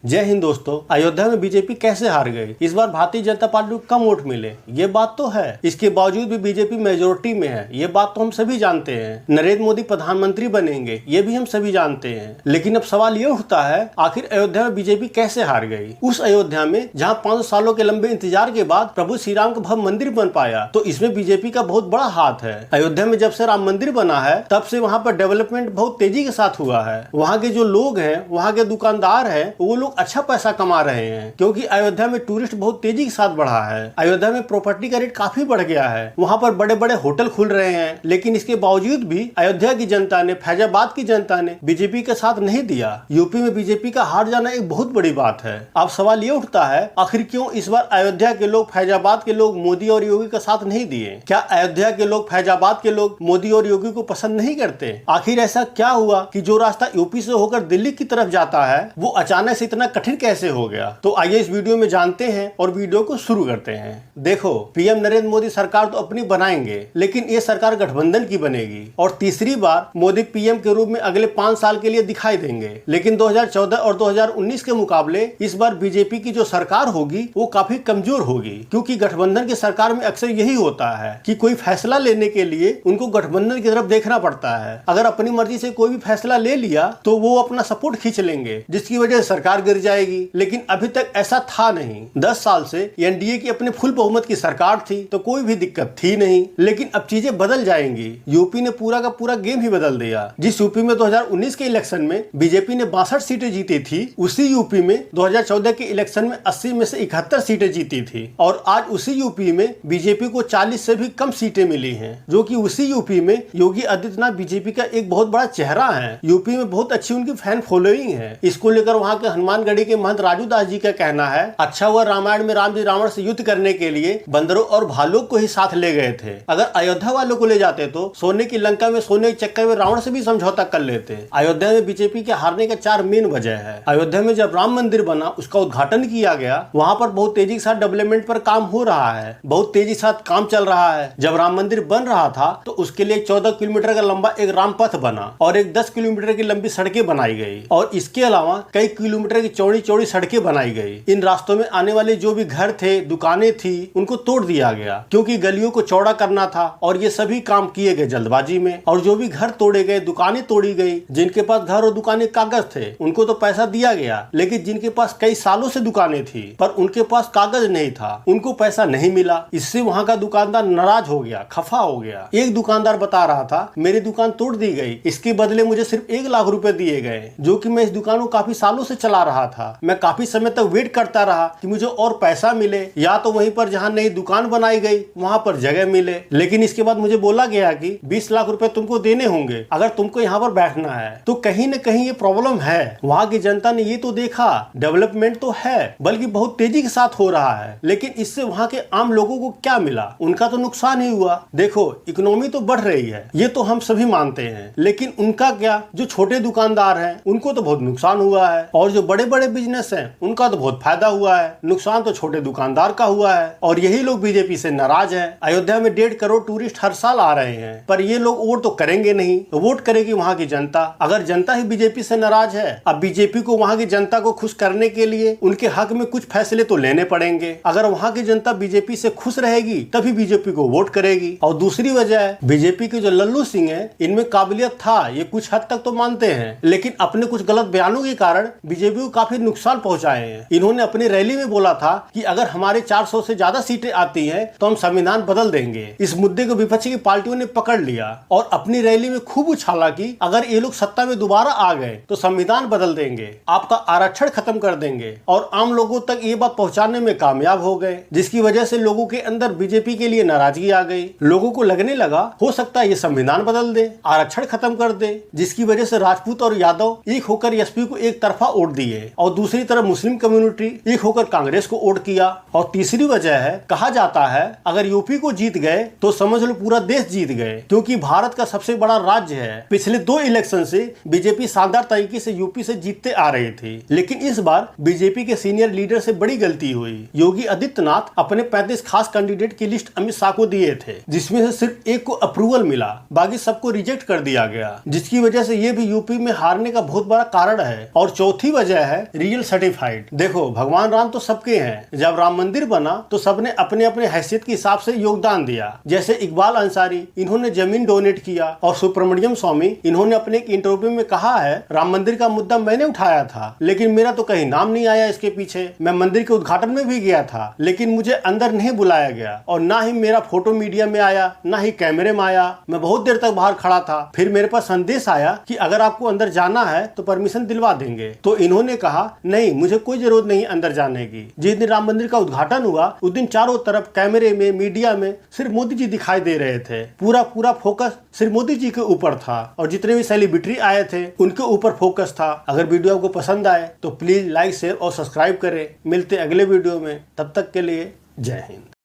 जय हिंद दोस्तों। अयोध्या में बीजेपी कैसे हार गई? इस बार भारतीय जनता पार्टी को कम वोट मिले, ये बात तो है। इसके बावजूद भी बीजेपी मेजोरिटी में है, ये बात तो हम सभी जानते हैं। नरेंद्र मोदी प्रधानमंत्री बनेंगे, ये भी हम सभी जानते हैं। लेकिन अब सवाल ये उठता है, आखिर अयोध्या में बीजेपी कैसे हार गई? उस अयोध्या में जहाँ 500 सालों के लंबे इंतजार के बाद प्रभु श्री राम का भव्य मंदिर बन पाया, तो इसमें बीजेपी का बहुत बड़ा हाथ है। अयोध्या में जब से राम मंदिर बना है, तब से वहाँ पर डेवलपमेंट बहुत तेजी के साथ हुआ है। वहाँ के जो लोग हैं, वहाँ के दुकानदार हैं, वो लोग अच्छा पैसा कमा रहे हैं, क्योंकि अयोध्या में टूरिस्ट बहुत तेजी के साथ बढ़ा है। अयोध्या में प्रॉपर्टी का रेट काफी बढ़ गया है, वहाँ पर बड़े बड़े होटल खुल रहे हैं। लेकिन इसके बावजूद भी अयोध्या की जनता ने, फैजाबाद की जनता ने बीजेपी का साथ नहीं दिया। यूपी में बीजेपी का हार जाना एक बहुत बड़ी बात है। अब सवाल ये उठता है, आखिर क्यों इस बार अयोध्या के लोग, फैजाबाद के लोग मोदी और योगी का साथ नहीं दिए? क्या अयोध्या के लोग, फैजाबाद के लोग मोदी और योगी को पसंद नहीं करते? आखिर ऐसा क्या हुआ कि जो रास्ता यूपी से होकर दिल्ली की तरफ जाता है, वो अचानक से इतना कठिन कैसे हो गया? तो आइए इस वीडियो में जानते हैं और वीडियो को शुरू करते हैं। देखो, पीएम नरेंद्र मोदी सरकार तो अपनी बनाएंगे, लेकिन ये सरकार गठबंधन की बनेगी और तीसरी बार मोदी पीएम के रूप में अगले 5 साल के लिए दिखाई देंगे। लेकिन 2014 और 2019 के मुकाबले इस बार बीजेपी की जो सरकार होगी वो काफी कमजोर होगी, क्योंकि गठबंधन की सरकार में अक्सर यही होता है कि कोई फैसला लेने के लिए उनको गठबंधन की तरफ देखना पड़ता है। अगर अपनी मर्जी से कोई भी फैसला ले लिया तो वो अपना सपोर्ट खींच लेंगे, जिसकी वजह से सरकार गिर जाएगी। लेकिन अभी तक ऐसा था नहीं। 10 साल से एनडीए की अपनी फुल बहुमत की सरकार थी, तो कोई भी दिक्कत थी नहीं। लेकिन अब चीजें बदल जाएंगी। यूपी ने पूरा का पूरा गेम ही बदल दिया। जिस यूपी में 2019 के इलेक्शन में बीजेपी ने 62 सीटें जीती थी, उसी यूपी में 2014 के इलेक्शन में 80 में से 71 सीटें जीती थी। और आज उसी यूपी में बीजेपी को 40 से भी कम सीटें मिली हैं, जो कि उसी यूपी में योगी आदित्यनाथ बीजेपी का एक बहुत बड़ा चेहरा है। यूपी में बहुत अच्छी उनकी फैन फॉलोइंग है। इसको लेकर वहाँ के हनुमानगढ़ी के महंत राजू दास जी का कहना है, अच्छा हुआ रामायण में राम जी रावण से युद्ध करने के लिए बंदरों और भालू को ही साथ ले गए थे। अगर अयोध्या वालों को ले जाते तो सोने की लंका में, सोने के चक्कर में रावण से भी समझौता कर लेते। अयोध्या में बीजेपी के हारने के 4 मेन वजह है। अयोध्या में जब राम मंदिर बना, उसका उद्घाटन किया गया, वहाँ पर बहुत तेजी के साथ डेवलपमेंट पर काम हो रहा है, बहुत तेजी के साथ काम चल रहा है। जब राम मंदिर बन रहा था तो उसके लिए 14 किलोमीटर का लंबा एक राम पथ बना और एक 10 किलोमीटर की लंबी सड़कें बनाई गई, और इसके अलावा कई किलोमीटर की चौड़ी चौड़ी सड़कें बनाई गई। इन रास्तों में आने वाले जो भी घर थे, दुकानें थी, उनको तोड़ दिया गया, क्योंकि गलियों को चौड़ा करना था। और ये सभी काम किए गए जल्दबाजी में। और जो भी घर तोड़े गए, दुकानें तोड़ी गई, जिनके पास घर और दुकानें कागज थे उनको तो पैसा दिया गया, लेकिन जिनके पास कई सालों से दुकानें थी पर उनके पास कागज नहीं था, उनको पैसा नहीं मिला। इससे वहाँ का दुकानदार नाराज हो गया, खफा हो गया। एक दुकानदार बता रहा था, मेरी दुकान तोड़ दी गई, इसके बदले मुझे सिर्फ 1 लाख रुपए दिए गए, जो कि मैं इस दुकान को काफी सालों से चला रहा था। मैं काफी समय तक वेट करता रहा कि मुझे और पैसा मिले, या तो वहीं पर जहाँ नई दुकान बनाई गई वहाँ पर जगह मिले। लेकिन इसके बाद मुझे बोला गया कि 20 लाख रुपए तुमको देने होंगे अगर तुमको यहाँ पर बैठना है। तो कहीं न कहीं ये प्रॉब्लम है। वहाँ की जनता ने ये तो देखा, डेवलपमेंट तो है, बल्कि बहुत तेजी के साथ हो रहा है, लेकिन इससे वहाँ के आम लोगों को क्या मिला? उनका तो नुकसान ही हुआ। देखो, इकोनॉमी तो बढ़ रही है, ये तो हम सभी मानते हैं, लेकिन उनका क्या? जो छोटे दुकानदार हैं उनको तो बहुत नुकसान हुआ है, और जो बड़े बड़े बिजनेस हैं उनका तो बहुत फायदा हुआ है। नुकसान तो छोटे दुकानदार का हुआ है, और यही लोग बीजेपी से नाराज हैं। अयोध्या में 1.5 करोड़ टूरिस्ट हर साल आ रहे हैं, पर ये लोग वोट तो करेंगे नहीं। तो वोट करेगी वहाँ की जनता। अगर जनता ही बीजेपी से नाराज है, अब बीजेपी को वहाँ की जनता को खुश करने के लिए उनके हक में कुछ फैसले तो लेने पड़ेंगे। अगर वहाँ की जनता बीजेपी से खुश रहेगी तभी बीजेपी को वोट करेगी। और दूसरी वजह है, बीजेपी के जो लल्लू सिंह है, इनमें काबिलियत था, ये कुछ हद तक तो मानते हैं, लेकिन अपने कुछ गलत बयानों के कारण बीजेपी को काफी नुकसान पहुंचाए हैं। इन्होंने अपनी रैली में बोला था कि अगर हमारे 400 से ज्यादा सीटें आती हैं तो हम संविधान बदल देंगे। इस मुद्दे को विपक्षी की पार्टियों ने पकड़ लिया और अपनी रैली में खूब उछाला कि अगर ये लोग सत्ता में दोबारा आ गए तो संविधान बदल देंगे, आपका आरक्षण खत्म कर देंगे। और आम लोगों तक ये बात पहुंचाने में कामयाब हो गए, जिसकी वजह से लोगों के अंदर बीजेपी के लिए नाराजगी आ गई। लोगों को लगने लगा हो सकता है ये संविधान बदल दे, आरक्षण खत्म कर दे, जिसकी वजह से राजपूत और यादव एक होकर एसपी को एक तरफा वोट दिए, और दूसरी तरफ मुस्लिम कम्युनिटी एक होकर कांग्रेस को वोट किया। और तीसरी वजह है, कहा जाता है अगर यूपी को जीत गए तो समझ लो पूरा देश जीत गए, क्योंकि भारत का सबसे बड़ा राज्य है। पिछले 2 इलेक्शन से बीजेपी शानदार तरीके से यूपी से जीतते आ रही थी, लेकिन इस बार बीजेपी के सीनियर लीडर से बड़ी गलती हुई। योगी आदित्यनाथ अपने 35 खास कैंडिडेट की लिस्ट अमित शाह को दिए थे, जिसमें से सिर्फ एक को अप्रूवल मिला, बाकी सबको रिजेक्ट कर दिया गया, जिसकी वजह से ये भी यूपी में हारने का बहुत बड़ा कारण है। और चौथी वजह है रियल सर्टिफाइड। देखो, भगवान राम तो सबके हैं। जब राम मंदिर बना तो सबने अपने अपने हैसियत के हिसाब से योगदान दिया। जैसे इकबाल अंसारी, इन्होंने जमीन डोनेट किया, और सुब्रमण्यम स्वामी, इन्होंने अपने एक इंटरव्यू में कहा है, राम मंदिर का मुद्दा मैंने उठाया था, लेकिन मेरा तो कहीं नाम नहीं आया इसके पीछे। मैं मंदिर के उद्घाटन में भी गया था, लेकिन मुझे अंदर नहीं बुलाया गया, और ना ही मेरा फोटो मीडिया में आया, ना ही कैमरे में आया। मैं बहुत देर तक बाहर खड़ा था। फिर मेरे पास संदेश आया कि अगर आपको अंदर जाना है तो परमिशन दिलवा देंगे। तो इन्होंने कहा, नहीं, मुझे कोई जरूरत नहीं अंदर जाने की। जिस दिन राम मंदिर का उद्घाटन हुआ उस दिन चारों तरफ कैमरे में, मीडिया में सिर्फ मोदी जी दिखाई दे रहे थे। पूरा फोकस सिर्फ मोदी जी के ऊपर था, और जितने भी सेलिब्रिटी आए थे उनके ऊपर फोकस था। अगर वीडियो आपको पसंद आए तो प्लीज लाइक, शेयर और सब्सक्राइब करें। मिलते अगले वीडियो में, तब तक के लिए जय हिंद।